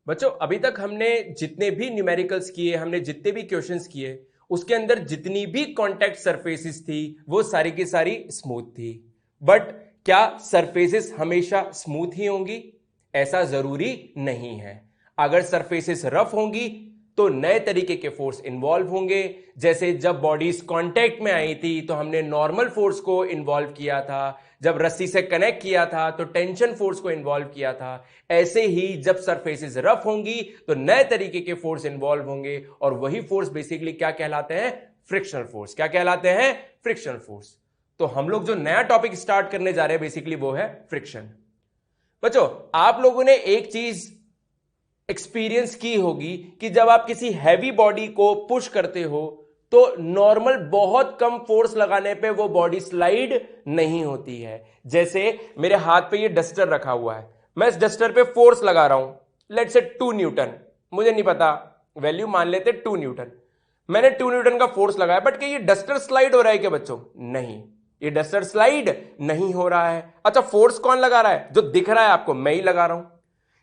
बच्चों अभी तक हमने जितने भी न्यूमेरिकल्स किए, हमने जितने भी क्वेश्चंस किए, उसके अंदर जितनी भी कॉन्टैक्ट सरफेसेस थी वो सारी की सारी स्मूथ थी। बट क्या सरफेसेस हमेशा स्मूथ ही होंगी? ऐसा जरूरी नहीं है। अगर सरफेसेस रफ होंगी तो नए तरीके के फोर्स इन्वॉल्व होंगे। जैसे जब बॉडीज कांटेक्ट में आई थी तो हमने नॉर्मल फोर्स को इन्वॉल्व किया था, जब रस्सी से कनेक्ट किया था तो टेंशन फोर्स को इन्वॉल्व किया था। ऐसे ही जब सरफेसेस रफ होंगी तो नए तरीके के फोर्स इन्वॉल्व होंगे, और वही फोर्स बेसिकली क्या कहलाते हैं? Frictional force. क्या कहलाते हैं? Frictional force. तो हम लोग जो नया टॉपिक स्टार्ट करने जा रहे हैं बेसिकली वो है फ्रिक्शन। बच्चों आप लोगों ने एक चीज एक्सपीरियंस की होगी कि जब आप किसी हैवी बॉडी को पुश करते हो तो नॉर्मल बहुत कम फोर्स लगाने पे वो बॉडी स्लाइड नहीं होती है। जैसे मेरे हाथ पे ये डस्टर रखा हुआ है, मैं इस डस्टर पे फोर्स लगा रहा हूं, लेट्स से 2 न्यूटन, मुझे नहीं पता वैल्यू, मान लेते 2 न्यूटन। मैंने 2 न्यूटन का फोर्स लगाया, बट क्या ये डस्टर स्लाइड हो रहा है क्या बच्चों? नहीं, ये डस्टर स्लाइड नहीं हो रहा है। अच्छा फोर्स कौन लगा रहा है? जो दिख रहा है आपको, मैं ही लगा रहा हूं।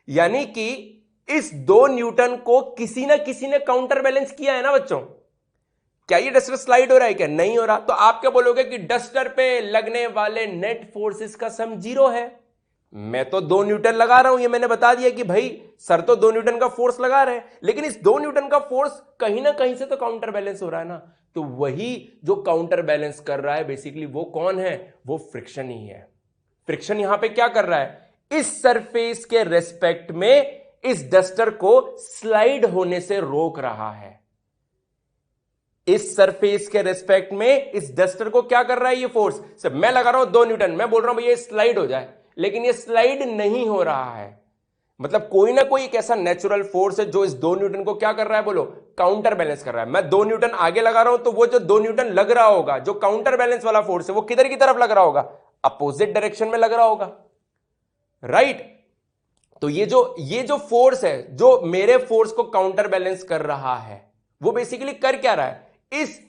यानी कि इस 2 न्यूटन को किसी ना किसी ने काउंटर बैलेंस किया है ना बच्चों। क्या ये डस्टर स्लाइड हो रहा है? क्या नहीं हो रहा? तो आप क्या बोलोगे कि डस्टर पे लगने वाले नेट फोर्सेस का सम 0 है। मैं तो 2 न्यूटन लगा रहा हूं, ये मैंने बता दिया कि भाई सर तो 2 न्यूटन का फोर्स लगा रहे हैं, लेकिन इस 2 न्यूटन का फोर्स कहीं ना कहीं से तो काउंटर बैलेंस हो रहा है ना। तो वही जो काउंटर बैलेंस कर रहा है बेसिकली वो कौन है? वो फ्रिक्शन ही है। फ्रिक्शन यहां पे क्या कर रहा है? इस सरफेस के रेस्पेक्ट में इस डस्टर को स्लाइड होने से रोक रहा है। इस सरफेस के रेस्पेक्ट में इस डस्टर को क्या कर रहा है ये फोर्स? सिर्फ मैं लगा रहा हूं 2 न्यूटन, मैं बोल रहा हूं भैया स्लाइड हो जाए, लेकिन ये स्लाइड नहीं हो रहा है। मतलब कोई ना कोई एक ऐसा नेचुरल फोर्स है जो इस 2 न्यूटन को क्या कर रहा है? बोलो, काउंटर बैलेंस कर रहा है। मैं 2 न्यूटन आगे लगा रहा हूं तो वो जो 2 न्यूटन लग रहा होगा, जो काउंटर बैलेंस वाला फोर्स है, वो किधर की तरफ लग रहा होगा? अपोजिट डायरेक्शन में लग रहा होगा, राइट? तो ये जो फोर्स है जो मेरे फोर्स को काउंटर बैलेंस कर रहा है, वो बेसिकली कर क्या रहा है? इस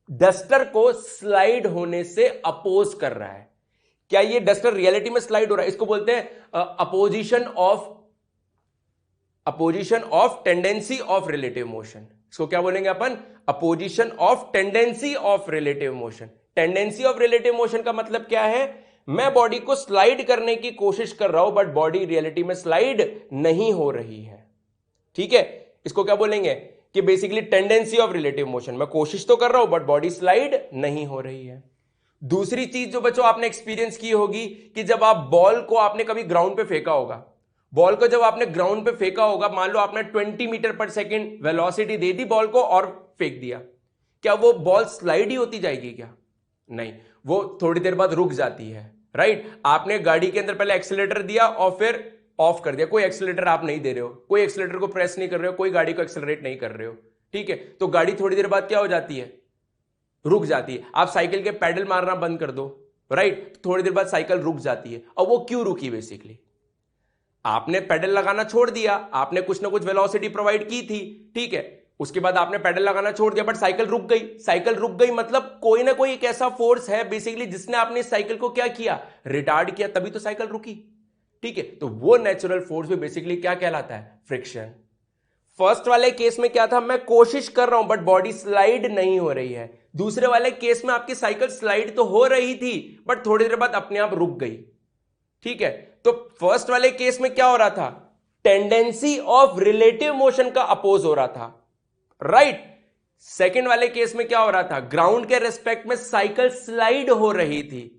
डस्टर को स्लाइड होने से अपोज कर रहा है। क्या ये डस्टर रियलिटी में स्लाइड हो रहा है? इसको बोलते हैं opposition of tendency of relative motion. इसको क्या बोलेंगे अपन? Opposition of tendency of relative motion. Tendency of relative motion का मतलब क्या है? मैं बॉडी को स्लाइड करने की कोशिश कर रहा हूं, बट बॉडी रियलिटी में स्लाइड नहीं हो रही है। ठीक है, इसको क्या बोलेंगे? कि basically tendency of relative motion. मैं कोशिश तो कर रहा हूं बट बॉडी स्लाइड नहीं हो रही है। दूसरी चीज जो बच्चों आपने एक्सपीरियंस की होगी कि जब आप बॉल को आपने कभी ग्राउंड पे फेंका होगा, बॉल को जब आपने ग्राउंड पे फेंका होगा, मान लो आपने 20 मीटर पर second velocity they the ball को और फेंक दिया, क्या वो बॉल स्लाइड ही होती जाएगी क्या? नहीं, वो थोड़ी देर बाद रुक जाती है, राइट? आपने गाड़ी के अंदर पहले एक्सीलरेटर दिया और फिर ऑफ कर दिया। कोई एक्सीलरेटर आप नहीं दे रहे हो, कोई एक्सीलरेटर को प्रेस नहीं कर रहे हो, कोई गाड़ी को एक्सीलरेट नहीं कर रहे हो, ठीक है? तो गाड़ी थोड़ी देर बाद क्या हो जाती है? रुक जाती है। आप साइकिल के पैडल मारना बंद कर दो, राइट? थोड़ी देर बाद साइकिल रुक जाती है। और वो क्यों रुकी? बेसिकली आपने पैडल लगाना छोड़ दिया, आपने कुछ ना कुछ वेलोसिटी प्रोवाइड की थी, ठीक है? उसके बाद आपने पैडल लगाना छोड़ दिया, बट साइकिल रुक गई। साइकिल रुक गई मतलब कोई ना कोई एक ऐसा फोर्स है बेसिकली जिसने आपने साइकिल को क्या किया? रिटार्ड किया, तभी तो साइकिल रुकी, ठीक है? तो वो नेचुरल फोर्स भी बेसिकली क्या कहलाता है? फ्रिक्शन। फर्स्ट वाले केस में क्या था? मैं कोशिश कर रहा हूं बट बॉडी स्लाइड नहीं हो रही है। दूसरे वाले केस में आपकी साइकिल स्लाइड तो हो रही थी बट थोड़ी देर बाद अपने आप रुक गई, ठीक है? तो फर्स्ट वाले केस में क्या हो रहा था? टेंडेंसी ऑफ रिलेटिव मोशन का अपोज हो रहा था, राइट? सेकेंड वाले केस में क्या हो रहा था? ग्राउंड के रेस्पेक्ट में साइकिल स्लाइड हो रही थी।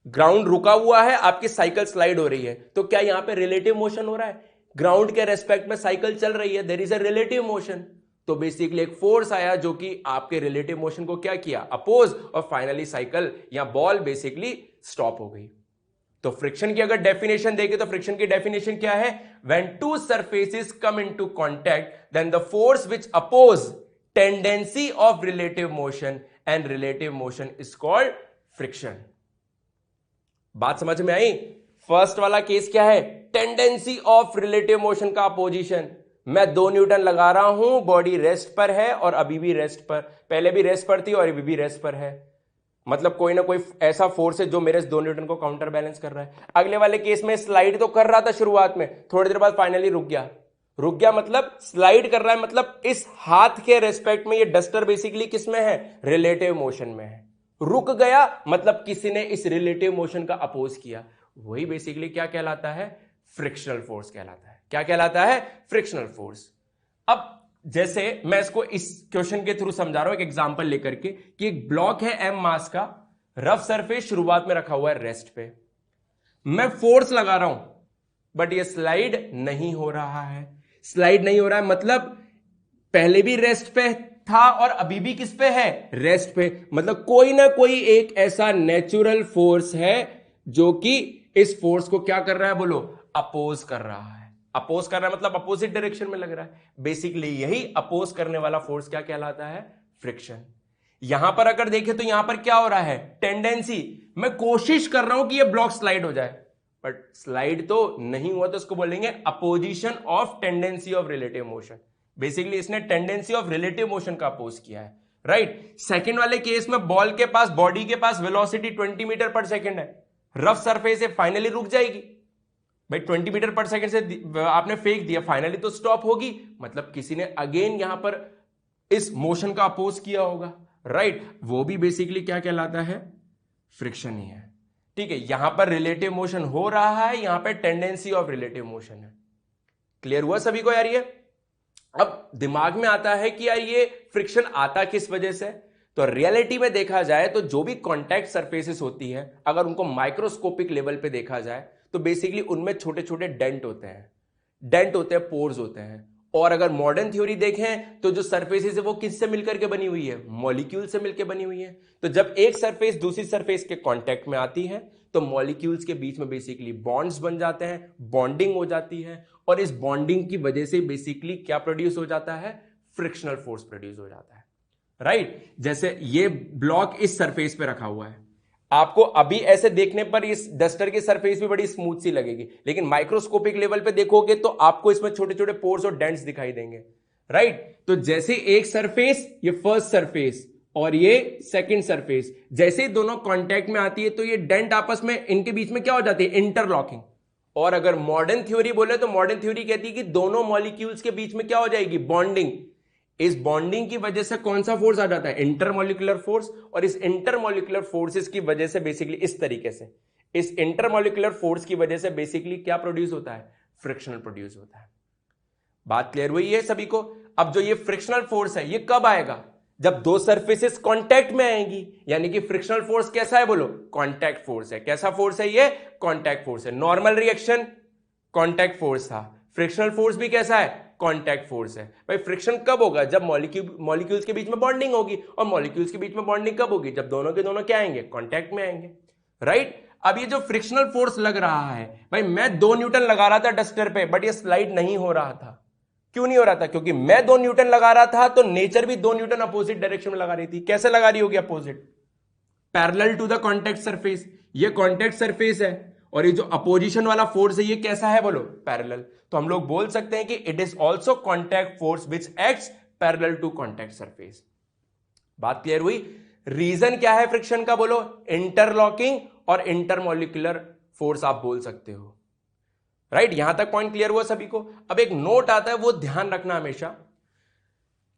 ग्राउंड रुका हुआ है, आपकी साइकिल स्लाइड हो रही है, तो क्या यहां पे रिलेटिव मोशन हो रहा है? ग्राउंड के रेस्पेक्ट में साइकिल चल रही है, there is a relative motion. तो बेसिकली एक फोर्स आया जो कि आपके रिलेटिव मोशन को क्या किया? अपोज, और फाइनली साइकिल या बॉल बेसिकली स्टॉप हो गई। तो फ्रिक्शन की अगर डेफिनेशन देखें तो फ्रिक्शन की डेफिनेशन क्या है? When two surfaces come into contact then the force which oppose tendency of relative motion and relative motion is called friction. बात समझ में आई? फर्स्ट वाला केस क्या है? टेंडेंसी ऑफ रिलेटिव मोशन का अपोजिशन। मैं 2 न्यूटन लगा रहा हूं, बॉडी रेस्ट पर है और अभी भी रेस्ट पर, पहले भी रेस्ट पर थी और अभी भी रेस्ट पर है। मतलब कोई ना कोई ऐसा फोर्स है जो मेरे 2 न्यूटन को काउंटर बैलेंस कर रहा है। अगले वाले केस में स्लाइड तो कर रहा था शुरुआत में, थोड़ी देर बाद फाइनली रुक गया। रुक गया मतलब स्लाइड कर रहा है, मतलब इस हाथ के रेस्पेक्ट में ये डस्टर बेसिकली किस में है, रिलेटिव मोशन में है। रुक गया मतलब किसी ने इस रिलेटिव मोशन का अपोज किया, वही बेसिकली क्या कहलाता है, फ्रिक्शनल फोर्स कहलाता है। क्या कहलाता है, फ्रिक्शनल फोर्स। अब जैसे मैं इसको इस क्वेश्चन के थ्रू समझा रहा हूं, एक एग्जांपल लेकर के, कि एक ब्लॉक है m मास का, रफ सरफेस शुरुआत में रखा हुआ है रेस्ट पे, मैं फोर्स लगा रहा हूं बट ये स्लाइड नहीं हो रहा है। स्लाइड नहीं हो रहा है मतलब पहले भी रेस्ट पे था और अभी भी किस पे है, रेस्ट पे। मतलब कोई ना कोई एक ऐसा नेचुरल फोर्स है जो कि इस फोर्स को क्या कर रहा है, बोलो, अपोज कर रहा है। अपोज कर रहा है मतलब अपोजिट डायरेक्शन में लग रहा है। बेसिकली यही अपोज करने वाला फोर्स क्या कहलाता है, फ्रिक्शन। यहां पर अगर देखें तो यहां पर क्या हो रहा है, टेंडेंसी, मैं कोशिश कर रहा हूं कि ये ब्लॉक स्लाइड हो जाए बट स्लाइड तो नहीं हुआ, तो इसको बोलेंगे opposition of tendency of relative motion. Basically इसने टेंडेंसी ऑफ रिलेटिव मोशन का अपोज किया है, राइट। सेकंड वाले केस में बॉल के पास, बॉडी के पास वेलोसिटी 20 मीटर पर सेकंड है, रफ सरफेस है, फाइनली रुक जाएगी भाई। 20 मीटर पर सेकंड से आपने फेंक दिया, फाइनली तो स्टॉप होगी, मतलब किसी ने अगेन यहां पर इस मोशन का अपोज किया होगा, राइट। वो भी बेसिकली क्या कहलाता है, फ्रिक्शन ही है, ठीक है। यहां पर रिलेटिव मोशन हो रहा है, यहां पर टेंडेंसी ऑफ रिलेटिव मोशन है। क्लियर हुआ सभी को यार ये? अब दिमाग में आता है कि यार ये फ्रिक्शन आता किस वजह से, तो रियलिटी में देखा जाए तो जो भी कॉन्टैक्ट सरफेसेस होती है, अगर उनको माइक्रोस्कोपिक लेवल पे देखा जाए तो बेसिकली उनमें छोटे छोटे डेंट होते हैं, पोर्स होते हैं। और अगर मॉडर्न थ्योरी देखें तो जो सरफेसेस है वो किससे मिलकर के बनी हुई है, मॉलिक्यूल से मिलकर बनी हुई है। तो जब एक सरफेस दूसरी सरफेस के कांटेक्ट में आती है तो मॉलिक्यूल्स के बीच में बेसिकली बॉन्ड्स बन जाते हैं, बॉन्डिंग हो जाती है, और इस बॉन्डिंग की वजह से बेसिकली क्या प्रोड्यूस हो जाता है, फ्रिक्शनल फोर्स प्रोड्यूस हो जाता है, राइट। जैसे ये ब्लॉक इस सरफेस पे रखा हुआ है, आपको अभी ऐसे देखने पर इस डस्टर की सरफेस भी बड़ी स्मूथ सी लगेगी, लेकिन माइक्रोस्कोपिक लेवल पे देखोगे तो आपको इसमें छोटे छोटे पोर्स और डेंट्स दिखाई देंगे, राइट। तो जैसे एक सरफेस, ये फर्स्ट सरफेस और ये सेकंड सरफेस, जैसे ही दोनों कांटेक्ट में आती है तो ये डेंट आपस में, इनके बीच में क्या हो जाती है, इंटरलॉकिंग। और अगर मॉडर्न थ्योरी बोले तो मॉडर्न थ्योरी कहती है कि दोनों मॉलिक्यूल्स के बीच में क्या हो जाएगी, बॉन्डिंग। इस बॉन्डिंग की वजह से कौन सा फोर्स आ जाता है, इंटरमॉलिक्यूलर फोर्स। और इस इंटरमॉलिक्यूलर फोर्सेस की वजह से बेसिकली इस तरीके से, इस इंटरमॉलिक्यूलर फोर्स की वजह से बेसिकली क्या प्रोड्यूस होता है, फ्रिक्शनल प्रोड्यूस होता है। बात क्लियर हुई है सभी को? अब जो ये फ्रिक्शनल फोर्स है ये कब आएगा, जब दो सरफेसेस कांटेक्ट में आएंगी, यानी कि फ्रिक्शनल फोर्स कैसा है, बोलो, कांटेक्ट फोर्स है। कैसा फोर्स है ये, कांटेक्ट फोर्स है। नॉर्मल रिएक्शन कांटेक्ट फोर्स था, फ्रिक्शनल फोर्स भी कैसा है, कांटेक्ट फोर्स है। भाई फ्रिक्शन कब होगा, जब मॉलिक्यूल्स के बीच में बॉन्डिंग होगी, और मॉलिक्यूल्स के बीच में बॉन्डिंग कब होगी, जब दोनों के दोनों क्या आएंगे, कांटेक्ट में आएंगे, राइट। अब ये जो फ्रिक्शनल फोर्स लग रहा है, भाई मैं 2 न्यूटन लगा रहा था डस्टर पे बट ये स्लाइड नहीं हो रहा था। क्यों नहीं हो रहा था, क्योंकि मैं 2 न्यूटन लगा रहा था तो नेचर भी 2 न्यूटन अपोजिट डायरेक्शन में लगा रही थी। कैसे लगा रही होगी opposite, parallel to the contact surface. ये कांटेक्ट सरफेस है और ये जो अपोजिशन वाला फोर्स है ये कैसा है, बोलो, पैरेलल। तो हम लोग बोल सकते हैं कि it is also contact force which acts parallel to contact surface. बात क्लियर हुई? रीजन क्या है फ्रिक्शन का, बोलो, इंटरलॉकिंग और इंटरमॉलिक्यूलर फोर्स आप बोल सकते हो, राइट। यहां तक पॉइंट क्लियर हुआ सभी को? अब एक नोट आता है, वो ध्यान रखना हमेशा,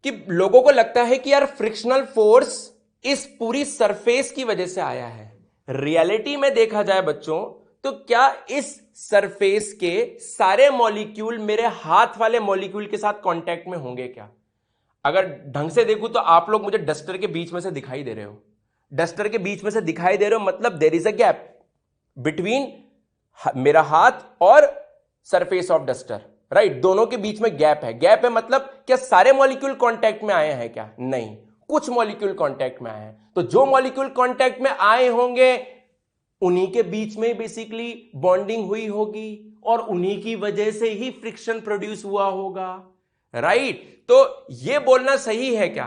कि लोगों को लगता है कि यार फ्रिक्शनल फोर्स इस पूरी सरफेस की वजह से आया है। रियलिटी में देखा जाए बच्चों तो क्या इस सरफेस के सारे मॉलिक्यूल मेरे हाथ वाले मॉलिक्यूल के साथ कांटेक्ट में होंगे क्या? अगर ढंग से देखूं तो आप लोग मुझे डस्टर के बीच में से दिखाई दे रहे हो, डस्टर के बीच में से दिखाई दे रहे हो, मतलब there is a gap between मेरा हाथ और सरफेस ऑफ डस्टर, राइट। दोनों के बीच में गैप है। गैप है मतलब क्या सारे मॉलिक्यूल कांटेक्ट में आए हैं क्या? नहीं, कुछ मॉलिक्यूल कांटेक्ट में आए हैं। तो जो मॉलिक्यूल कांटेक्ट में आए होंगे उन्हीं के बीच में बेसिकली बॉन्डिंग हुई होगी और उन्हीं की वजह से ही फ्रिक्शन प्रोड्यूस हुआ होगा, राइट। तो यह बोलना सही है क्या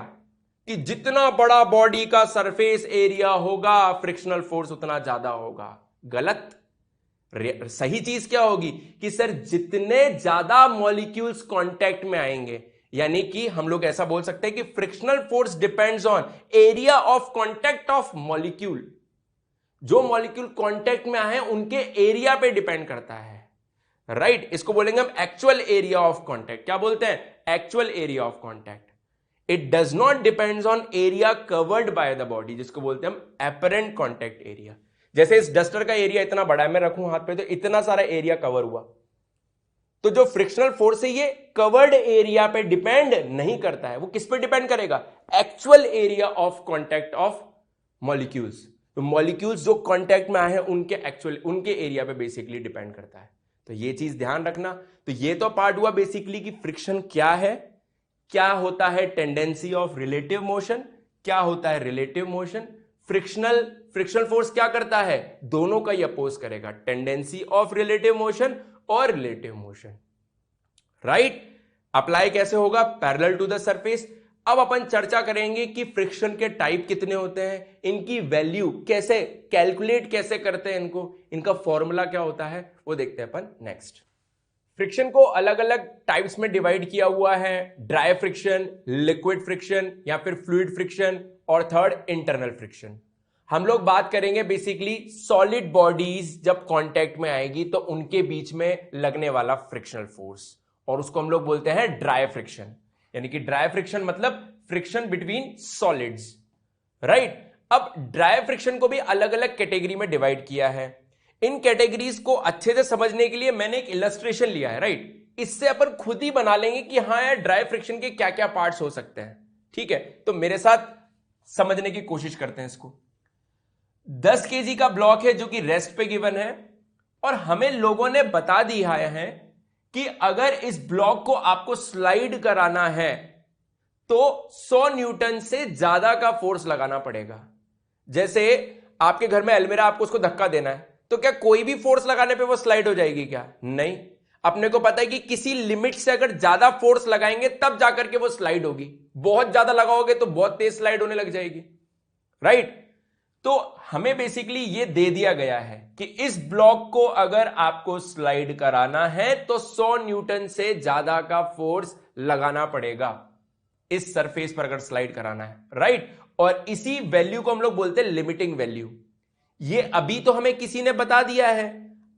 कि जितना बड़ा बॉडी का सरफेस एरिया होगा फ्रिक्शनल फोर्स उतना ज्यादा होगा? गलत। सही चीज क्या होगी कि सर जितने ज्यादा मॉलिक्यूल्स कांटेक्ट में आएंगे, यानी कि हम लोग ऐसा बोल सकते हैं कि frictional force depends on area of contact of molecule. जो मॉलिक्यूल कांटेक्ट में आए उनके एरिया पे डिपेंड करता है, राइट इसको बोलेंगे हम एक्चुअल एरिया ऑफ कॉन्टैक्ट। क्या बोलते हैं? Actual area of contact. It does not depends on area covered by the body, जिसको बोलते हैं हम एपरेंट कॉन्टैक्ट एरिया। जैसे इस डस्टर का एरिया इतना बड़ा है, मैं रखूं हाथ पे तो इतना सारा एरिया कवर हुआ, तो जो फ्रिक्शनल फोर्स है ये कवर्ड एरिया पे डिपेंड नहीं करता है। वो किस पे डिपेंड करेगा? Actual area of contact of molecules. तो मॉलिक्यूल्स जो कॉन्टैक्ट में आए हैं उनके एरिया पे बेसिकली डिपेंड करता है। तो ये चीज ध्यान रखना। तो ये तो पार्ट हुआ बेसिकली कि फ्रिक्शन क्या है, क्या होता है टेंडेंसी ऑफ रिलेटिव मोशन, क्या होता है रिलेटिव मोशन। फ्रिक्शनल फोर्स क्या करता है? दोनों का ही अपोज करेगा, टेंडेंसी ऑफ रिलेटिव मोशन और रिलेटिव मोशन। राइट अप्लाई कैसे होगा? Parallel to the surface. अब अपन चर्चा करेंगे कि फ्रिक्शन के टाइप कितने होते हैं, इनकी वैल्यू कैसे कैलकुलेट कैसे करते हैं, इनका फॉर्मूला क्या होता है, वो देखते हैं अपन नेक्स्ट। फ्रिक्शन को अलग अलग टाइप्स में डिवाइड किया हुआ है, ड्राई फ्रिक्शन, लिक्विड फ्रिक्शन या फिर फ्लूइड फ्रिक्शन, और थर्ड इंटरनल फ्रिक्शन। हम लोग बात करेंगे बेसिकली सॉलिड बॉडीज जब कांटेक्ट में आएगी तो उनके बीच में लगने वाला फ्रिक्शनल फोर्स, और उसको हम लोग बोलते हैं ड्राई फ्रिक्शन। यानी कि ड्राई फ्रिक्शन मतलब फ्रिक्शन बिटवीन सॉलिड्स। राइट अब ड्राई फ्रिक्शन को भी अलग अलग कैटेगरी में डिवाइड किया है। इन कैटेगरीज को अच्छे से समझने के लिए मैंने एक इलस्ट्रेशन लिया है। राइट इससे अपन खुद ही बना लेंगे कि हाँ यार ड्राई फ्रिक्शन के क्या क्या पार्ट्स हो सकते हैं। ठीक है, तो मेरे साथ समझने की कोशिश करते हैं इसको। 10 केजी का ब्लॉक है जो कि रेस्ट पे गिवन है, और हमें लोगों ने बता दिया है कि अगर इस ब्लॉक को आपको स्लाइड कराना है तो 100 न्यूटन से ज्यादा का फोर्स लगाना पड़ेगा। जैसे आपके घर में अलमीरा, आपको उसको धक्का देना है, तो क्या कोई भी फोर्स लगाने पे वो स्लाइड हो जाएगी क्या? नहीं। अपने को पता है कि किसी लिमिट से अगर ज्यादा फोर्स लगाएंगे तब जाकर के वो स्लाइड होगी। बहुत ज्यादा लगाओगे तो बहुत तेज स्लाइड होने लग जाएगी। राइट तो हमें बेसिकली ये दे दिया गया है कि इस ब्लॉक को अगर आपको स्लाइड कराना है तो 100 न्यूटन से ज्यादा का फोर्स लगाना पड़ेगा इस सरफेस पर अगर स्लाइड कराना है। राइट और इसी वैल्यू को हम लोग बोलते हैं लिमिटिंग वैल्यू। ये अभी तो हमें किसी ने बता दिया है,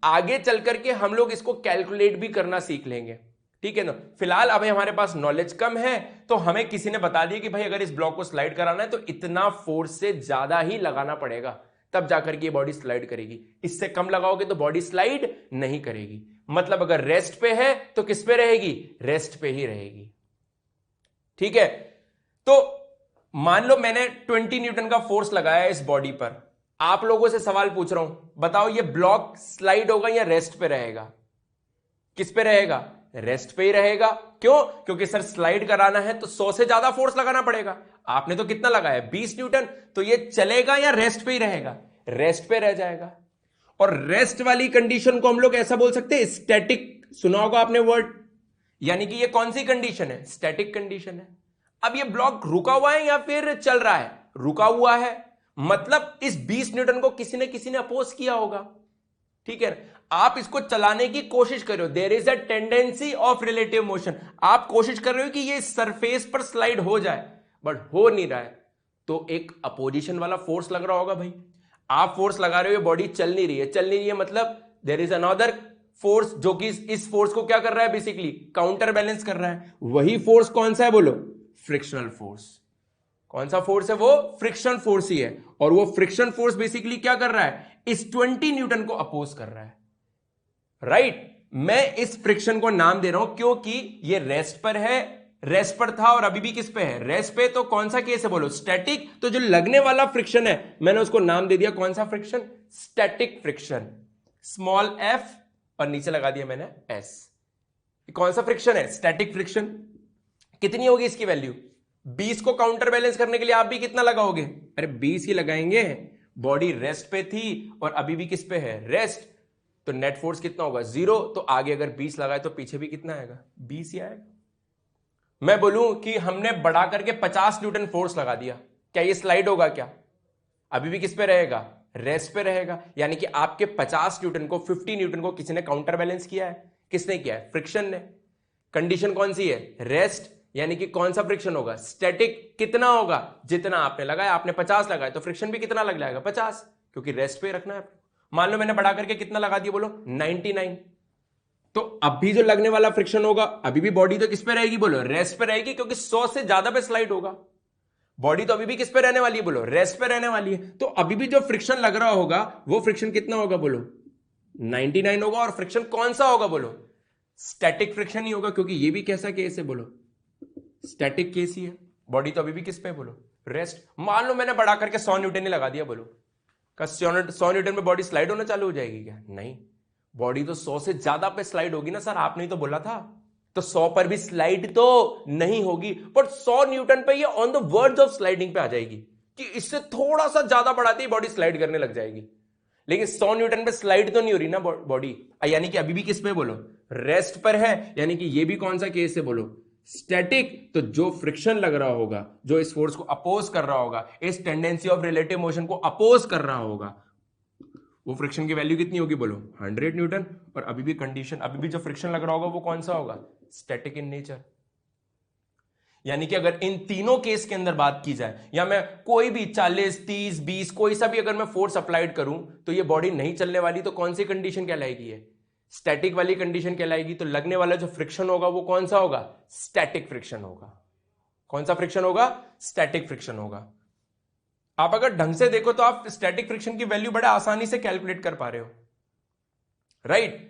आगे चल करके हम लोग इसको कैलकुलेट भी करना सीख लेंगे। ठीक है ना, फिलहाल अभी हमारे पास नॉलेज कम है, तो हमें किसी ने बता दिया कि भाई अगर इस ब्लॉक को स्लाइड कराना है तो इतना फोर्स से ज्यादा ही लगाना पड़ेगा, तब जाकर के ये बॉडी स्लाइड करेगी। इससे कम लगाओगे तो बॉडी स्लाइड नहीं करेगी। मतलब अगर रेस्ट पे है तो किस पे रहेगी? रेस्ट पे ही रहेगी। ठीक है, तो मान लो मैंने 20 न्यूटन का फोर्स लगाया इस बॉडी पर। आप लोगों से सवाल पूछ रहा हूं, बताओ ये ब्लॉक स्लाइड होगा या रेस्ट पे रहेगा? किस पे रहेगा? रेस्ट पे ही रहेगा। क्यों? क्योंकि सर स्लाइड कराना है तो 100 से ज्यादा फोर्स लगाना पड़ेगा। आपने तो कितना लगाया? 20 न्यूटन। तो ये चलेगा या रेस्ट पे ही रहेगा? रेस्ट पे रह जाएगा। और रेस्ट वाली कंडीशन को हम लोग ऐसा बोल सकते हैं स्टैटिक। सुना होगा आपने वर्ड, यानी कि ये कौन सी कंडीशन है? स्टैटिक कंडीशन है। अब ये ब्लॉक रुका हुआ है या फिर चल रहा है? रुका हुआ है, मतलब इस 20 न्यूटन को किसी ने अपोज किया होगा। ठीक है, आप इसको चलाने की कोशिश कर रहे हो, there is a tendency of relative motion. आप कोशिश कर रहे हो कि ये सरफेस पर स्लाइड हो जाए, बट हो नहीं रहा है, तो एक अपोजिशन वाला फोर्स लग रहा होगा। भाई आप फोर्स लगा रहे हो, बॉडी चल नहीं रही है, मतलब देयर इज अनदर फोर्स जो कि इस फोर्स को क्या कर रहा है? बेसिकली काउंटर बैलेंस कर रहा है। वही फोर्स कौन सा है? बोलो, फ्रिक्शनल फोर्स। कौन सा फोर्स है? वो फ्रिक्शन फोर्स ही है। और वो फ्रिक्शन फोर्स बेसिकली क्या कर रहा है? इस 20 न्यूटन को अपोज कर रहा है। राइट मैं इस फ्रिक्शन को नाम दे रहा हूं क्योंकि ये रेस्ट पर है, रेस्ट पर था और अभी भी किस पे है? रेस्ट पे। तो कौन सा केस है? बोलो, स्टैटिक। तो जो लगने वाला फ्रिक्शन है मैंने उसको नाम दे दिया कौन सा friction? Static friction. Small F और नीचे लगा दिया मैंने एस। कौन सा फ्रिक्शन है? Static friction. कितनी होगी इसकी वैल्यू? 20 को काउंटर बैलेंस करने के लिए आप भी कितना लगाओगे? अरे 20 ही लगाएंगे। बॉडी रेस्ट पे थी और अभी भी किस पे है? रेस्ट। तो नेट फोर्स कितना होगा? 0। तो आगे अगर 20 लगाए तो पीछे भी कितना आएगा? 20 ही आएगा। मैं बोलूं कि हमने बढ़ा करके 50 न्यूटन फोर्स लगा दिया, क्या ये स्लाइड होगा? क्या अभी भी किस पे रहेगा? रेस्ट पे रहेगा। यानी कि आपके 50 न्यूटन को 50 न्यूटन को किसी ने काउंटर बैलेंस किया है। किसने किया है? फ्रिक्शन ने। कंडीशन कौन सी है? रेस्ट। यानी कि कौन सा फ्रिक्शन होगा? स्टैटिक। कितना होगा? जितना आपने लगाया। आपने 50 लगाया तो फ्रिक्शन भी कितना लग जाएगा? 50, क्योंकि रेस्ट पे रखना है। मान लो मैंने बढ़ा करके कितना लगा दिया? बोलो, 99। तो अभी जो लगने वाला फ्रिक्शन होगा, अभी भी बॉडी तो किस पे रहेगी बोलो, रेस्ट पे रहेगी, क्योंकि 100 से ज्यादा पे स्लाइड होगा। बॉडी तो अभी भी किस पे रहने वाली है बोलो, रेस्ट पे रहने वाली है। तो अभी भी जो फ्रिक्शन लग रहा होगा वो फ्रिक्शन कितना होगा बोलो, 99 होगा। और फ्रिक्शन कौन सा होगा बोलो, स्टैटिक फ्रिक्शन ही होगा, क्योंकि ये भी कैसा केस है बोलो, स्टैटिक केस ही है। बॉडी तो अभी भी किस पे बोलो, रेस्ट। मान लो मैंने बढ़ा करके 100 न्यूटन ही लगा दिया, बोलो का 100 न्यूटन में बॉडी स्लाइड होना चालू हो जाएगी क्या? नहीं, बॉडी तो 100 से ज्यादा पे स्लाइड होगी ना सर, आपने ही तो बोला था। तो 100 पर भी स्लाइड तो नहीं होगी, पर 100 न्यूटन पे ये on the verge of sliding पे आ जाएगी, कि इससे थोड़ा सा ज्यादा बढ़ाते ही बॉडी स्लाइड करने लग जाएगी। लेकिन 100 न्यूटन पे स्लाइड तो नहीं हो रही ना बॉडी, यानी कि अभी भी किस पे बोलो, रेस्ट पर है। यानी कि ये भी कौन सा केस है बोलो, स्टैटिक। तो जो फ्रिक्शन लग रहा होगा, जो इस फोर्स को अपोज कर रहा होगा, इस टेंडेंसी ऑफ रिलेटिव मोशन को अपोज कर रहा होगा, वो फ्रिक्शन की वैल्यू कितनी होगी बोलो, 100 न्यूटन। और अभी भी कंडीशन, अभी भी जो फ्रिक्शन लग रहा होगा वो कौन सा होगा, स्टैटिक इन नेचर। यानी कि अगर इन तीनों केस के अंदर बात की जाए, या मैं कोई भी 40, 30, 20 कोई सा भी अगर मैं फोर्स अप्लाइड करूं तो ये बॉडी नहीं चलने वाली, तो कौन सी कंडीशन कहलाएगी, ये स्टैटिक वाली कंडीशन कहलाएगी। तो लगने वाला जो फ्रिक्शन होगा वो कौन सा होगा, स्टैटिक फ्रिक्शन होगा। कौन सा फ्रिक्शन होगा, स्टैटिक फ्रिक्शन होगा। आप अगर ढंग से देखो तो आप स्टैटिक फ्रिक्शन की वैल्यू बड़े आसानी से कैलकुलेट कर पा रहे हो, राइट।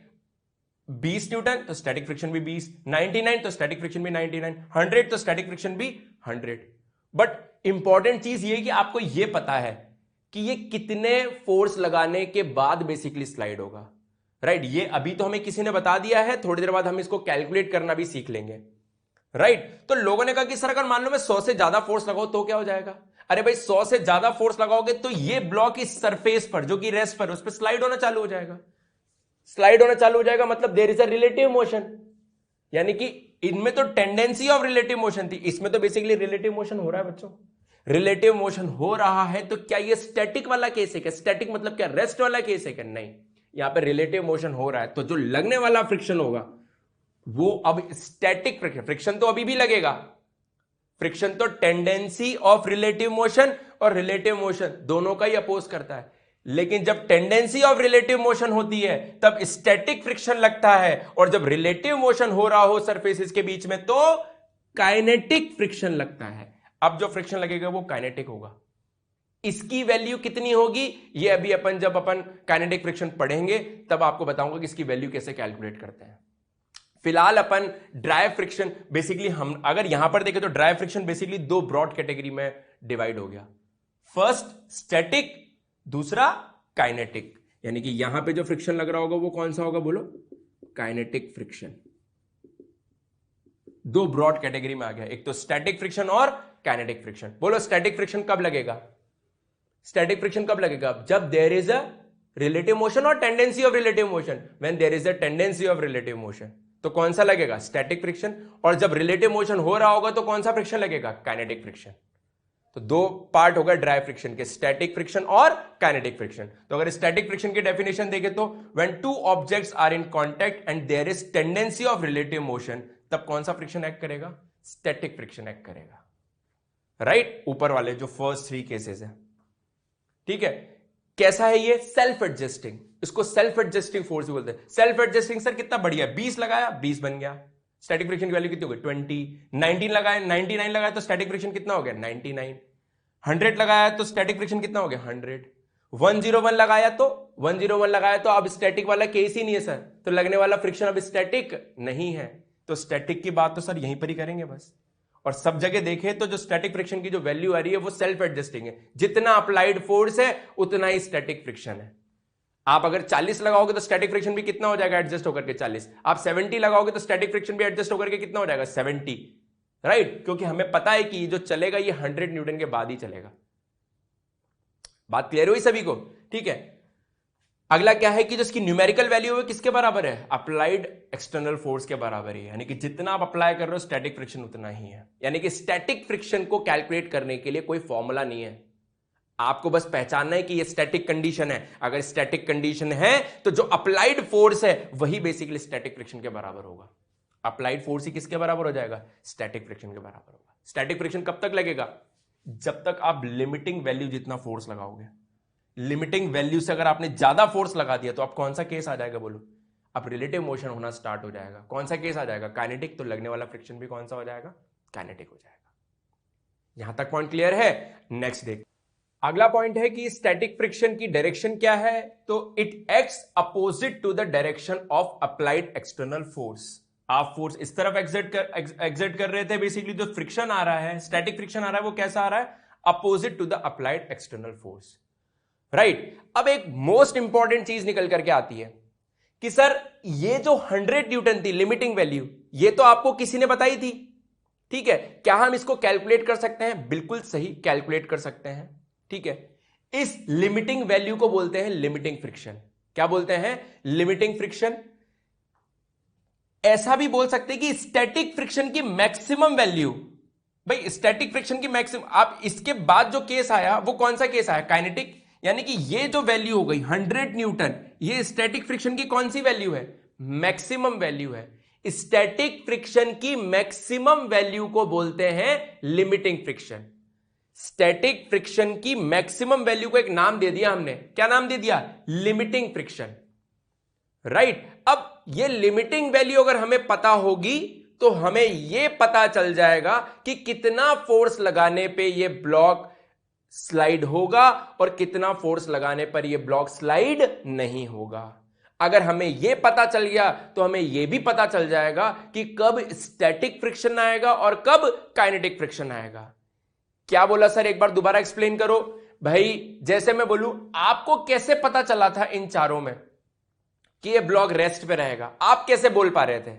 20 न्यूटन तो स्टैटिक फ्रिक्शन भी 20, 99 तो स्टैटिक फ्रिक्शन भी 99, 100 तो स्टैटिक फ्रिक्शन भी 100। बट इंपॉर्टेंट चीज ये कि आपको ये पता है कि ये कितने फोर्स लगाने के बाद बेसिकली स्लाइड होगा, राइट। ये अभी तो हमें किसी ने बता दिया है, थोड़ी देर बाद हम इसको कैलकुलेट करना भी सीख लेंगे, राइट। तो लोगों ने कहा कि सर अगर मान लो मैं 100 से ज्यादा फोर्स लगाओ तो क्या हो जाएगा। अरे भाई 100 से ज्यादा फोर्स लगाओगे तो ये ब्लॉक इस सरफेस पर, जो कि रेस्ट पर, उस पर स्लाइड होना चालू हो जाएगा। स्लाइड होना चालू हो जाएगा मतलब there is a relative motion, यानी कि इनमें तो टेंडेंसी ऑफ रिलेटिव मोशन थी, इसमें तो बेसिकली रिलेटिव मोशन हो रहा है बच्चों। रिलेटिव मोशन हो रहा है तो क्या ये स्टैटिक वाला केस है क्या, स्टैटिक मतलब क्या, रेस्ट वाला केस है क्या? नहीं, यहां पे रिलेटिव मोशन हो रहा है। तो जो लगने वाला फ्रिक्शन होगा वो अब स्टैटिक फ्रिक्शन, फ्रिक्शन तो अभी भी लगेगा, फ्रिक्शन तो टेंडेंसी ऑफ रिलेटिव मोशन और रिलेटिव मोशन दोनों का ही अपोज करता है। लेकिन जब टेंडेंसी ऑफ रिलेटिव मोशन होती है तब स्टैटिक फ्रिक्शन लगता है, और जब रिलेटिव मोशन हो रहा हो सरफेसेस के बीच में तो काइनेटिक फ्रिक्शन लगता है। अब जो फ्रिक्शन लगेगा वो काइनेटिक होगा। इसकी वैल्यू कितनी होगी ये अभी जब अपन काइनेटिक फ्रिक्शन पढ़ेंगे तब आपको बताऊंगा कि इसकी वैल्यू कैसे कैलकुलेट करते हैं। फिलहाल अपन ड्राई फ्रिक्शन, बेसिकली हम अगर यहां पर देखें तो ड्राई फ्रिक्शन बेसिकली दो ब्रॉड कैटेगरी में डिवाइड हो गया, फर्स्ट स्टैटिक, दूसरा काइनेटिक। यानी कि यहां पे जो फ्रिक्शन लग रहा होगा वो कौन सा होगा बोलो, काइनेटिक फ्रिक्शन। दो ब्रॉड कैटेगरी में आ गया, एक तो स्टैटिक फ्रिक्शन और काइनेटिक फ्रिक्शन। बोलो स्टैटिक फ्रिक्शन कब लगेगा, स्टैटिक फ्रिक्शन कब लगेगा, जब there is a relative motion और tendency of relative motion. When there is a tendency of relative motion तो कौन सा लगेगा, स्टैटिक फ्रिक्शन। और जब रिलेटिव मोशन हो रहा होगा तो कौन सा फ्रिक्शन लगेगा, काइनेटिक फ्रिक्शन। तो दो पार्ट होगा ड्राई फ्रिक्शन के, स्टैटिक फ्रिक्शन और काइनेटिक फ्रिक्शन। तो अगर स्टैटिक फ्रिक्शन की डेफिनेशन देखें तो when two objects are in contact and there is tendency of relative motion, तब कौन सा फ्रिक्शन एक्ट करेगा, स्टैटिक फ्रिक्शन एक्ट करेगा, राइट। ऊपर वाले जो फर्स्ट 3 केसेस है, ठीक है। कैसा है ये, सेल्फ एडजस्टिंग, इसको सेल्फ एडजस्टिंग फोर्स बोलते हैं। सेल्फ एडजस्टिंग सर कितना बढ़िया, 20 लगाया 20 बन गया, स्टैटिक फ्रिक्शन की वैल्यू कितनी हो गई 20, 19 लगाया 99 लगाया तो स्टैटिक फ्रिक्शन कितना हो गया 99, 100 लगाया तो स्टैटिक फ्रिक्शन कितना हो गया 100, 101 लगाया तो 101 लगाया तो अब स्टैटिक वाला केस ही नहीं है सर, तो लगने वाला फ्रिक्शन अब स्टैटिक नहीं है। तो स्टैटिक की बात तो सर यहीं पर ही करेंगे बस। और सब जगह देखें तो जो स्टैटिक फ्रिक्शन की जो वैल्यू आ रही है वो सेल्फ एडजस्टिंग है, जितना अप्लाइड फोर्स है उतना ही स्टैटिक फ्रिक्शन है। आप अगर 40 लगाओगे तो स्टैटिक फ्रिक्शन भी कितना हो जाएगा एडजस्ट होकर के 40, आप 70 लगाओगे तो स्टैटिक फ्रिक्शन भी एडजस्ट होकर के कितना हो जाएगा 70, राइट। क्योंकि हमें पता है कि जो चलेगा ये 100 न्यूटन के बाद ही चलेगा। बात क्लियर हुई सभी को, ठीक है। अगला क्या है कि जो इसकी न्यूमेरिकल वैल्यू है किसके बराबर है, अप्लाइड एक्सटर्नल फोर्स के बराबर ही है। यानी कि जितना आप अप्लाई कर रहे हो स्टैटिक फ्रिक्शन उतना ही है। यानी कि स्टैटिक फ्रिक्शन को कैलकुलेट करने के लिए कोई फॉर्मूला नहीं है, आपको बस पहचानना है कि ये स्टैटिक कंडीशन है। अगर स्टैटिक कंडीशन है तो जो अप्लाइड फोर्स है वही बेसिकली स्टैटिक फ्रिक्शन के बराबर होगा। अप्लाइड फोर्स ही किसके बराबर हो जाएगा, स्टैटिक फ्रिक्शन के बराबर होगा। स्टैटिक फ्रिक्शन कब तक लगेगा, जब तक आप लिमिटिंग वैल्यू जितना फोर्स लगाओगे। लिमिटिंग वैल्यू से अगर आपने ज्यादा फोर्स लगा दिया तो अब कौन सा केस आ जाएगा बोलो, अब रिलेटिव मोशन होना स्टार्ट हो जाएगा। कौन सा केस आ जाएगा? काइनेटिक। तो लगने वाला फ्रिक्शन भी कौन सा हो जाएगा? काइनेटिक हो जाएगा। यहां तक पॉइंट क्लियर है? नेक्स्ट देख, अगला पॉइंट है कि स्टैटिक फ्रिक्शन की डायरेक्शन क्या है? तो it acts opposite to the direction of applied external force. आप फोर्स इस तरफ एग्जर्ट कर रहे थे, बेसिकली जो फ्रिक्शन आ रहा है, स्टैटिक फ्रिक्शन आ रहा है, वो कैसा आ रहा है? Opposite to the applied external force, right. अब एक मोस्ट इंपॉर्टेंट चीज निकल करके आती है कि सर ये जो 100 न्यूटन थी लिमिटिंग वैल्यू, ये तो आपको किसी ने बताई थी, ठीक है। क्या हम इसको कैलकुलेट कर सकते हैं? बिल्कुल सही, कैलकुलेट कर सकते हैं, ठीक है। इस लिमिटिंग वैल्यू को बोलते हैं लिमिटिंग फ्रिक्शन। क्या बोलते हैं? Limiting friction. ऐसा भी बोल सकते हैं कि स्टैटिक फ्रिक्शन की मैक्सिमम वैल्यू। भाई स्टैटिक फ्रिक्शन की मैक्सिमम, आप इसके बाद जो केस आया वो कौन सा केस आया? काइनेटिक। यानी कि ये जो वैल्यू हो गई 100 न्यूटन, ये स्टैटिक फ्रिक्शन की कौन सी वैल्यू है? मैक्सिमम वैल्यू है। स्टैटिक फ्रिक्शन की मैक्सिमम वैल्यू को बोलते हैं लिमिटिंग फ्रिक्शन। स्टैटिक फ्रिक्शन की मैक्सिमम वैल्यू को एक नाम दे दिया हमने। क्या नाम दे दिया? Limiting friction, right. अब ये लिमिटिंग वैल्यू अगर हमें पता होगी तो हमें यह पता चल जाएगा कि कितना फोर्स लगाने पे ये ब्लॉक स्लाइड होगा और कितना फोर्स लगाने पर यह ब्लॉक स्लाइड नहीं होगा। अगर हमें यह पता चल गया तो हमें यह भी पता चल जाएगा कि कब स्टैटिक फ्रिक्शन आएगा और कब काइनेटिक फ्रिक्शन आएगा। क्या बोला सर? एक बार दोबारा एक्सप्लेन करो। भाई जैसे मैं बोलूं, आपको कैसे पता चला था इन चारों में कि ये ब्लॉक रेस्ट पे रहेगा? आप कैसे बोल पा रहे थे?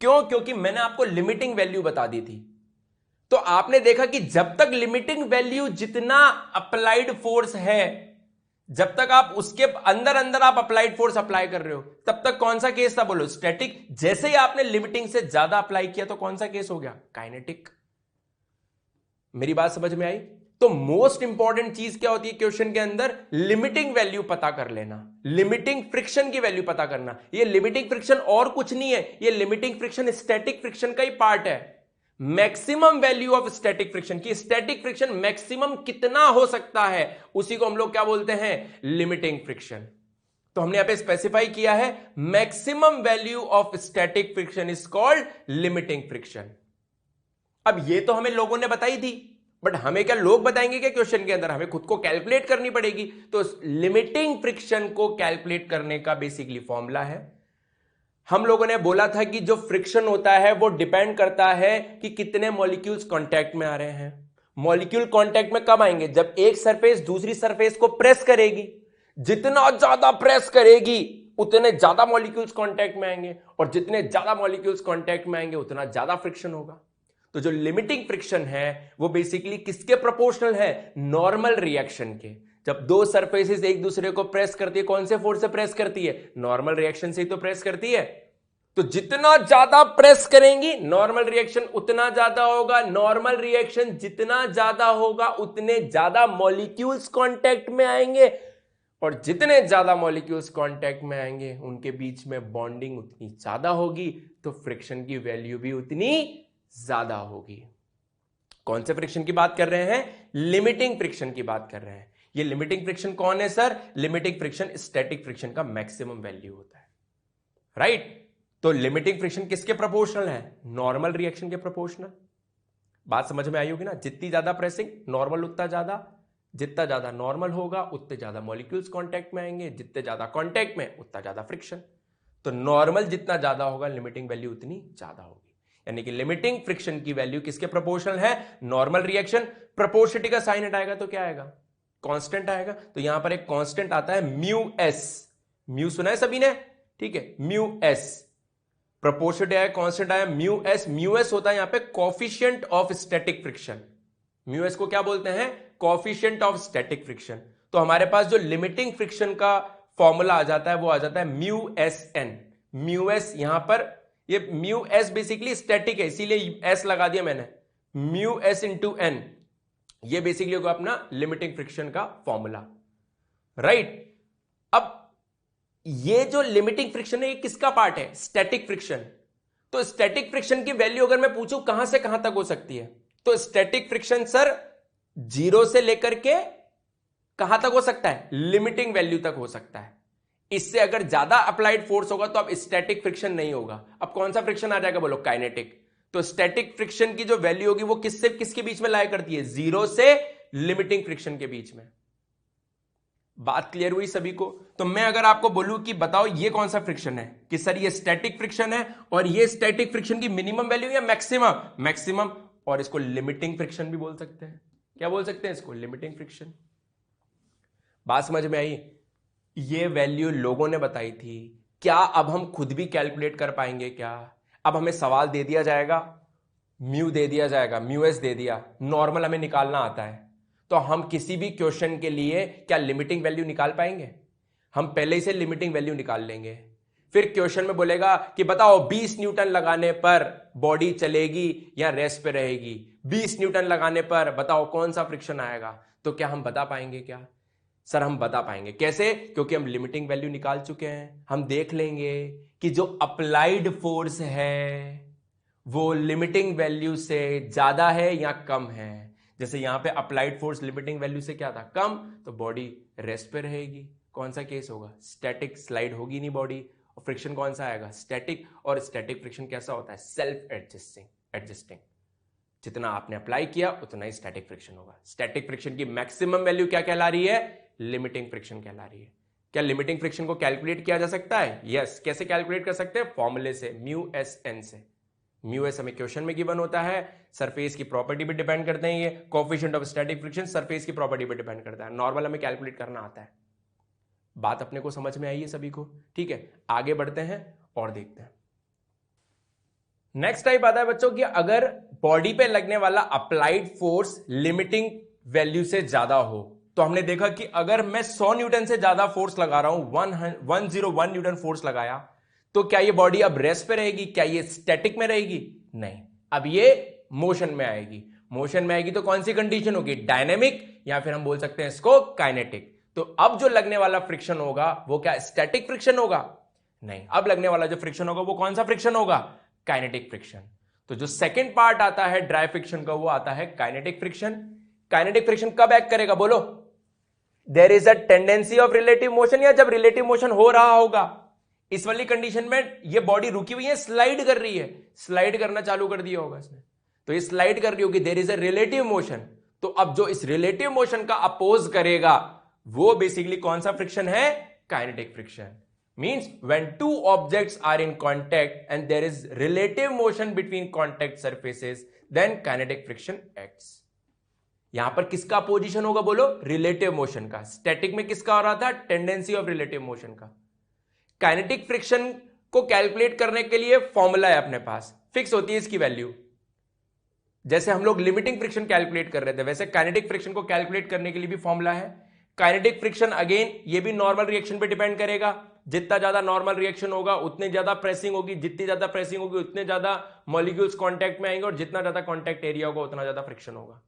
क्यों? क्योंकि मैंने आपको लिमिटिंग वैल्यू बता दी थी। तो आपने देखा कि जब तक लिमिटिंग वैल्यू जितना अप्लाइड फोर्स है, जब तक आप उसके अंदर अंदर आप अप्लाइड फोर्स अप्लाई कर रहे हो, तब तक कौन सा केस था? बोलो स्टैटिक। जैसे ही आपने लिमिटिंग से ज्यादा अप्लाई किया तो कौन सा केस हो गया? काइनेटिक। मेरी बात समझ में आई? तो मोस्ट इंपॉर्टेंट चीज क्या होती है क्वेश्चन के अंदर? लिमिटिंग वैल्यू पता कर लेना, लिमिटिंग फ्रिक्शन की वैल्यू पता करना। ये लिमिटिंग फ्रिक्शन और कुछ नहीं है, ये लिमिटिंग फ्रिक्शन स्टैटिक फ्रिक्शन का ही पार्ट है। Maximum value of static friction की, स्टैटिक फ्रिक्शन मैक्सिमम कितना हो सकता है, उसी को हम लोग क्या बोलते हैं? Limiting friction. तो हमने यहां पे स्पेसिफाई किया है maximum value of static friction is called limiting friction. अब ये तो हमें लोगों ने बताई थी, बट हमें क्या लोग बताएंगे क्या क्वेश्चन के अंदर? हमें खुद को कैलकुलेट करनी पड़ेगी। तो लिमिटिंग फ्रिक्शन को कैलकुलेट करने का बेसिकली फॉर्मूला है, हम लोगों ने बोला था कि जो फ्रिक्शन होता है वो डिपेंड करता है कि कितने मॉलिक्यूल्स कांटेक्ट में आ रहे हैं। मॉलिक्यूल कांटेक्ट में कब आएंगे? जब एक सरफेस दूसरी सरफेस को प्रेस करेगी। जितना ज्यादा प्रेस करेगी उतने ज्यादा मॉलिक्यूल्स कांटेक्ट में आएंगे, और जितने ज्यादा मॉलिक्यूल्स कांटेक्ट में आएंगे उतना ज्यादा फ्रिक्शन होगा। तो जो लिमिटिंग फ्रिक्शन है वो बेसिकली किसके प्रोपोर्शनल है? नॉर्मल रिएक्शन के। जब दो सरफेसेस एक दूसरे को प्रेस करती है, कौन से फोर्स से प्रेस करती है? नॉर्मल रिएक्शन से ही तो प्रेस करती है। तो जितना ज्यादा प्रेस करेंगी नॉर्मल रिएक्शन उतना ज्यादा होगा। नॉर्मल रिएक्शन जितना ज्यादा होगा उतने ज्यादा मॉलिक्यूल्स कांटेक्ट में आएंगे, और जितने ज्यादा मॉलिक्यूल्स कांटेक्ट में आएंगे उनके बीच में बॉन्डिंग उतनी ज्यादा होगी, तो फ्रिक्शन की वैल्यू भी उतनी ज्यादा होगी। कौन से फ्रिक्शन की बात कर रहे हैं? लिमिटिंग फ्रिक्शन की बात कर रहे हैं। ये लिमिटिंग फ्रिक्शन कौन है sir? Limiting friction static friction का मैक्सिमम वैल्यू होता है, राइट। तो लिमिटिंग फ्रिक्शन किसके प्रोपोर्शनल है? नॉर्मल रिएक्शन के प्रोपोर्शनल। बात समझ में आई होगी ना? जितनी ज्यादा प्रेसिंग नॉर्मल उतना ज्यादा, जितना ज्यादा नॉर्मल होगा उतने ज्यादा मॉलिक्यूल्स कांटेक्ट में आएंगे, जितने ज्यादा कांटेक्ट में उतना ज्यादा फ्रिक्शन। तो नॉर्मल जितना ज्यादा होगा लिमिटिंग वैल्यू उतनी ज्यादा होगी। यानी कि लिमिटिंग फ्रिक्शन की वैल्यू किसके प्रोपोर्शनल है? Normal reaction. प्रोपोर्शनिटी का साइन हटाएगा तो क्या आएगा? कांस्टेंट आएगा। तो यहां पर एक कांस्टेंट आता है म्यू एस। म्यू सुना है सभी ने? ठीक है, म्यू एस। प्रोपोर्शनिटी आया, कांस्टेंट आया, म्यू एस। म्यू एस होता है यहां पे coefficient of static friction. Mu S को क्या बोलते हैं? Coefficient of static friction. तो हमारे पास जो लिमिटिंग फ्रिक्शन का फॉर्मूला आ जाता है वो आ जाता है mu S N. Mu S यहां पर, ये म्यू एस बेसिकली स्टैटिक है इसीलिए एस लगा दिया मैंने। म्यू एस इंटू एन, ये बेसिकली होगा अपना लिमिटिंग फ्रिक्शन का फॉर्मूला, राइट। अब ये जो लिमिटिंग फ्रिक्शन है ये किसका पार्ट है? Static friction. तो स्टैटिक फ्रिक्शन की वैल्यू अगर मैं पूछूं कहां से कहां तक हो सकती है, तो स्टैटिक फ्रिक्शन सर 0 से लेकर के कहां तक हो सकता है? लिमिटिंग वैल्यू तक हो सकता है। इससे अगर ज्यादा अप्लाइड फोर्स होगा तो अब स्टैटिक फ्रिक्शन नहीं होगा, अब कौन सा फ्रिक्शन आ जाएगा बोलो, काइनेटिक। तो स्टैटिक फ्रिक्शन की जो वैल्यू होगी वो किससे किसके बीच में लाया करती है, 0 से लिमिटिंग फ्रिक्शन के बीच में। बात क्लियर हुई सभी को? तो मैं अगर आपको बोलूं कि बताओ ये कौन सा फ्रिक्शन है, कि सर ये स्टैटिक फ्रिक्शन है, और ये स्टैटिक फ्रिक्शन की मिनिमम वैल्यू या मैक्सिमम, मैक्सिमम, और इसको लिमिटिंग फ्रिक्शन भी बोल सकते हैं। क्या बोल सकते हैं इसको, लिमिटिंग फ्रिक्शन। बात समझ में आई? ये वैल्यू लोगों ने बताई थी, क्या अब हम खुद भी कैलकुलेट कर पाएंगे क्या? अब हमें सवाल दे दिया जाएगा, म्यू दे दिया जाएगा, म्यू एस दे दिया, नॉर्मल हमें निकालना आता है, तो हम किसी भी क्वेश्चन के लिए क्या लिमिटिंग वैल्यू निकाल पाएंगे? हम पहले ही से लिमिटिंग वैल्यू निकाल लेंगे। फिर क्वेश्चन में बोलेगा कि बताओ 20 न्यूटन लगाने पर बॉडी चलेगी या रेस्ट पे रहेगी, 20 न्यूटन लगाने पर बताओ कौन सा फ्रिक्शन आएगा, तो क्या हम बता पाएंगे क्या? सर हम बता पाएंगे। कैसे? क्योंकि हम लिमिटिंग वैल्यू निकाल चुके हैं। हम देख लेंगे कि जो अप्लाइड फोर्स है वो लिमिटिंग वैल्यू से ज्यादा है या कम है। जैसे यहां पे अप्लाइड फोर्स लिमिटिंग वैल्यू से क्या था, कम, तो बॉडी रेस्ट पे रहेगी। कौन सा केस होगा, स्टैटिक, स्लाइड होगी नहीं बॉडी। और फ्रिक्शन कौन सा आएगा, स्टैटिक। और स्टैटिक फ्रिक्शन कैसा होता है, सेल्फ एडजस्टिंग। जितना आपने अप्लाई किया उतना ही स्टैटिक फ्रिक्शन होगा। स्टैटिक फ्रिक्शन की मैक्सिमम वैल्यू क्या कहला रही है, लिमिटिंग फ्रिक्शन कहला रही है। क्या लिमिटिंग फ्रिक्शन को कैलकुलेट किया जा सकता है? यस। कैसे कैलकुलेट कर सकते हैं, फॉर्मूले से, म्यू एस एन से। म्यू एस हमें क्वेश्चन में गिवन होता है, सरफेस की प्रॉपर्टी पे डिपेंड करते हैं ये, coefficient of static friction surface की प्रॉपर्टी पे डिपेंड करता है। नॉर्मल हमें कैलकुलेट करना आता है। बात अपने को समझ में आई है सभी को? ठीक है, आगे बढ़ते हैं और देखते हैं। नेक्स्ट टाइप आता है बच्चों कि अगर बॉडी पे लगने वाला अप्लाइड फोर्स लिमिटिंग वैल्यू से ज्यादा हो, तो हमने देखा कि अगर मैं 100 न्यूटन से ज्यादा फोर्स लगा रहा हूं, 101 न्यूटन फोर्स लगाया, तो क्या ये बॉडी अब रेस्ट पे रहेगी, क्या ये स्टैटिक में रहेगी? नहीं, अब ये मोशन में आएगी। मोशन में आएगी तो कौन सी कंडीशन होगी, डायनेमिक, या फिर हम बोल सकते हैं इसको काइनेटिक। तो अब जो लगने वाला फ्रिक्शन होगा वो क्या स्टैटिक फ्रिक्शन होगा? नहीं, अब लगने वाला जो फ्रिक्शन होगा वो कौन सा फ्रिक्शन होगा, काइनेटिक फ्रिक्शन। तो जो सेकंड पार्ट आता है ड्राई फ्रिक्शन का वो आता है काइनेटिक फ्रिक्शन। काइनेटिक फ्रिक्शन कब एक्ट करेगा बोलो, there is a tendency of relative motion, या जब रिलेटिव मोशन हो रहा होगा। इस वाली कंडीशन में ये बॉडी रुकी हुई है, स्लाइड कर रही है, स्लाइड करना चालू कर दिया होगा इसने, तो ये स्लाइड कर रही होगी, there is a relative motion. तो अब जो इस रिलेटिव मोशन का अपोज करेगा वो बेसिकली कौन सा फ्रिक्शन है, kinetic friction. Means when two objects are in contact and there is relative motion between contact surfaces, then kinetic friction acts. यहां पर किसका पोजीशन होगा बोलो, रिलेटिव मोशन का। स्टैटिक में किसका हो रहा था, टेंडेंसी ऑफ रिलेटिव मोशन का। काइनेटिक फ्रिक्शन को कैलकुलेट करने के लिए फॉर्मूला है अपने पास, फिक्स होती है इसकी वैल्यू। जैसे हम लोग लिमिटिंग फ्रिक्शन कैलकुलेट कर रहे थे, वैसे काइनेटिक फ्रिक्शन को कैलकुलेट करने के लिए भी फॉर्मूला है। काइनेटिक फ्रिक्शन अगेन ये भी नॉर्मल रिएक्शन पे डिपेंड करेगा। जितना ज्यादा नॉर्मल रिएक्शन होगा उतनी ज्यादा प्रेसिंग होगी, जितनी ज्यादा प्रेसिंग होगी उतने ज्यादा मॉलिक्यूल्स कांटेक्ट में आएंगे, और जितना ज्यादा कांटेक्ट एरिया होगा उतना ज्यादा फ्रिक्शन होगा।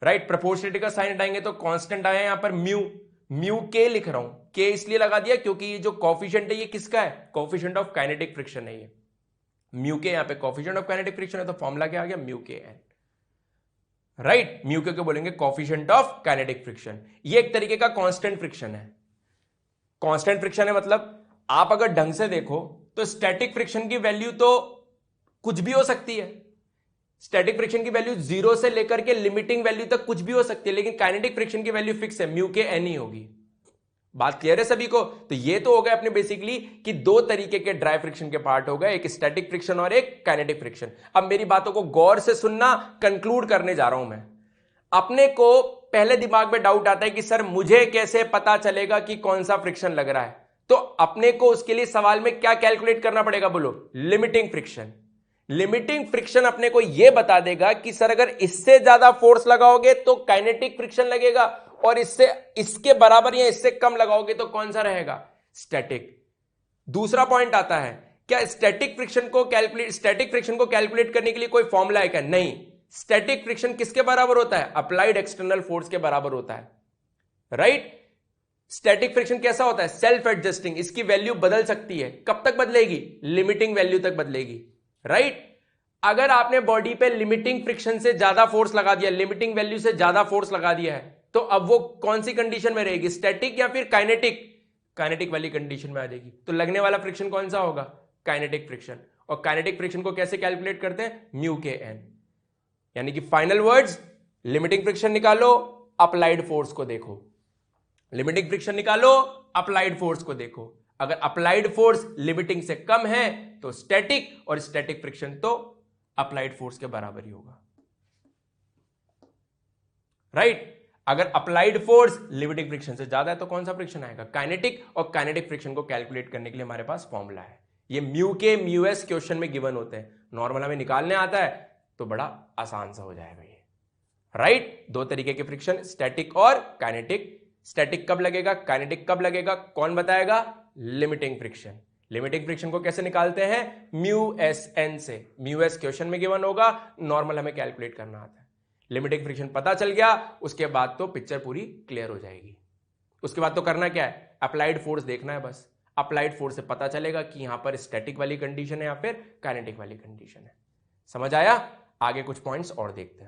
राइट, प्रोपोर्शनलिटी का साइन हटाएंगे तो कांस्टेंट आया यहां पर म्यू, म्यू के लिख रहा हूं, के इसलिए लगा दिया क्योंकि ये जो कोएफिशिएंट है ये किसका है, कोएफिशिएंट ऑफ काइनेटिक फ्रिक्शन है ये म्यू के। यहां पे कोएफिशिएंट ऑफ काइनेटिक फ्रिक्शन है तो फॉर्मूला क्या आ गया, म्यू के एन। राइट, म्यू के बोलेंगे कोएफिशिएंट ऑफ काइनेटिक फ्रिक्शन। ये एक तरीके का कांस्टेंट फ्रिक्शन है। कांस्टेंट फ्रिक्शन है मतलब आप अगर ढंग से देखो तो स्टैटिक फ्रिक्शन की वैल्यू तो कुछ भी हो सकती है। स्टैटिक फ्रिक्शन की वैल्यू 0 से लेकर के लिमिटिंग वैल्यू तक कुछ भी हो सकती है, लेकिन काइनेटिक फ्रिक्शन की वैल्यू फिक्स है, म्यू के एन ही होगी। बात क्लियर है सभी को? तो ये तो हो गए अपने बेसिकली कि दो तरीके के ड्राई फ्रिक्शन के पार्ट हो गए, एक स्टैटिक फ्रिक्शन और एक काइनेटिक फ्रिक्शन। अब मेरी बातों को गौर से सुनना, कंक्लूड करने जा रहा हूं मैं। अपने को पहले दिमाग में डाउट आता है कि सर मुझे कैसे पता चलेगा कि कौन सा फ्रिक्शन लग रहा है, तो अपने को उसके लिए सवाल में क्या कैलकुलेट करना पड़ेगा बोलो, लिमिटिंग फ्रिक्शन। लिमिटिंग फ्रिक्शन अपने को यह बता देगा कि सर अगर इससे ज्यादा फोर्स लगाओगे तो काइनेटिक फ्रिक्शन लगेगा, और इससे इसके बराबर या इससे कम लगाओगे तो कौन सा रहेगा, स्टैटिक। दूसरा पॉइंट आता है, क्या स्टैटिक फ्रिक्शन को कैलकुलेट करने के लिए कोई फॉर्मूला है क्या? नहीं, स्टैटिक फ्रिक्शन किसके बराबर होता है, अप्लाइड एक्सटर्नल फोर्स के बराबर होता है। राइट, स्टैटिक फ्रिक्शन कैसा होता है, सेल्फ एडजस्टिंग। इसकी वैल्यू बदल सकती है, कब तक बदलेगी, लिमिटिंग वैल्यू तक बदलेगी। राइट, अगर आपने बॉडी पे लिमिटिंग फ्रिक्शन से ज्यादा फोर्स लगा दिया, लिमिटिंग वैल्यू से ज्यादा फोर्स लगा दिया है, तो अब वो कौन सी कंडीशन में रहेगी, स्टैटिक या फिर काइनेटिक? काइनेटिक वाली कंडीशन में आ जाएगी। तो लगने वाला फ्रिक्शन कौन सा होगा? Kinetic friction. और काइनेटिक फ्रिक्शन को कैसे कैलकुलेट करते हैं? म्यू के एन। यानी कि फाइनल वर्ड्स, लिमिटिंग फ्रिक्शन निकालो, अप्लाइड फोर्स को देखो। लिमिटिंग फ्रिक्शन निकालो, अप्लाइड फोर्स को देखो। अगर अप्लाइड फोर्स लिमिटिंग से कम है तो स्टैटिक, और स्टैटिक फ्रिक्शन तो अप्लाइड फोर्स के बराबर ही होगा, राइट? अगर अप्लाइड फोर्स लिमिटिंग फ्रिक्शन से ज्यादा है तो कौन सा फ्रिक्शन आएगा? काइनेटिक। और काइनेटिक फ्रिक्शन को कैलकुलेट करने के लिए हमारे पास फॉर्मूला है। ये म्यू के म्यू एस क्वेश्चन में गिवन होते हैं, नॉर्मल हमें निकालने आता है तो बड़ा आसान सा हो जाएगा ये, राइट? दो तरीके के फ्रिक्शन, स्टैटिक और काइनेटिक। स्टैटिक कब लगेगा, काइनेटिक कब लगेगा, कौन बताएगा? Limiting friction. लिमिटिंग फ्रिक्शन को कैसे निकालते हैं? म्यू एस एन से। म्यू एस क्वेश्चन में गिवन होगा, नॉर्मल हमें कैलकुलेट करना आता है। लिमिटिंग फ्रिक्शन पता चल गया, उसके बाद तो पिक्चर पूरी क्लियर हो जाएगी। उसके बाद तो करना क्या है? अप्लाइड फोर्स देखना है बस। अप्लाइड फोर्स से पता चलेगा कि यहां पर स्टैटिक वाली कंडीशन है या फिर काइनेटिक वाली कंडीशन है। समझ आया? आगे कुछ पॉइंट्स और देखते हैं।